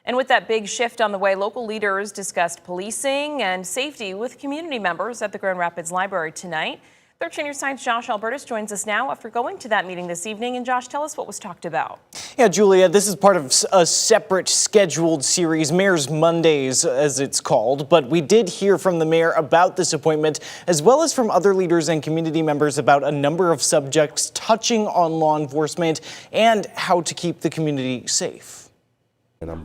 And with that big shift on the way, local leaders discussed policing and safety with community members at the Grand Rapids Library tonight. 13 News Science Josh Albertus joins us now after going to that meeting this evening. And Josh, tell us what was talked about. Yeah, Julia, this is part of a separate scheduled series, Mayor's Mondays, as it's called. But we did hear from the mayor about this appointment, as well as from other leaders and community members about a number of subjects touching on law enforcement and how to keep the community safe. And I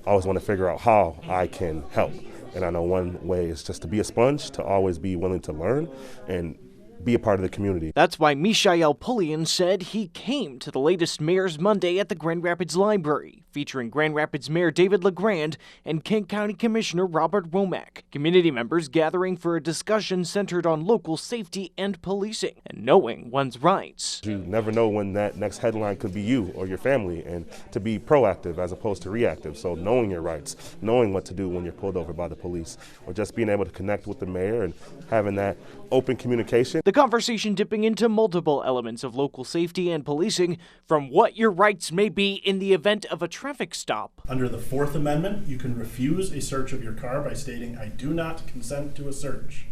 always want to figure out how I can help. And I know one way is just to be a sponge, to always be willing to learn and be a part of the community. That's why Mishael Pullian said he came to the latest Mayor's Monday at the Grand Rapids Library, featuring Grand Rapids Mayor David LeGrand and Kent County Commissioner Robert Womack. Community members gathering for a discussion centered on local safety and policing and knowing one's rights. You never know when that next headline could be you or your family, and to be proactive as opposed to reactive. So knowing your rights, knowing what to do when you're pulled over by the police, or just being able to connect with the mayor and having that open communication. The conversation dipping into multiple elements of local safety and policing, from what your rights may be in the event of a traffic stop. Under the Fourth Amendment, you can refuse a search of your car by stating, "I do not consent to a search."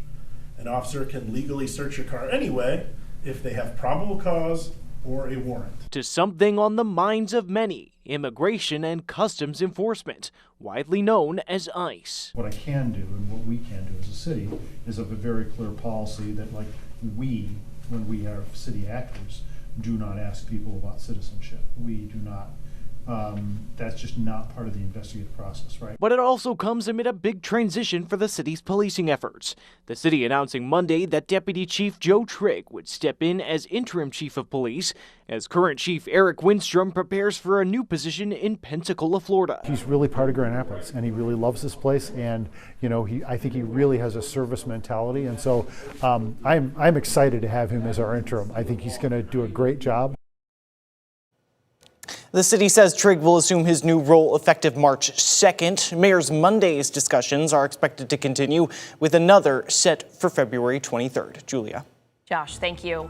An officer can legally search your car anyway if they have probable cause or a warrant. To something on the minds of many, immigration and customs enforcement, widely known as ICE. What I can do and what we can do as a city is have a very clear policy that, like, when we are city actors, do not ask people about citizenship. We do not. That's just not part of the investigative process, right? But it also comes amid a big transition for the city's policing efforts. The city announcing Monday that Deputy Chief Joe Trigg would step in as interim chief of police, as current Chief Eric Winstrom prepares for a new position in Pensacola, Florida. He's really part of Grand Rapids, and he really loves this place, and I think he really has a service mentality, and so I'm excited to have him as our interim. I think he's going to do a great job. The city says Trigg will assume his new role effective March 2nd. Mayor's Mondays discussions are expected to continue with another set for February 23rd. Julia. Josh, thank you.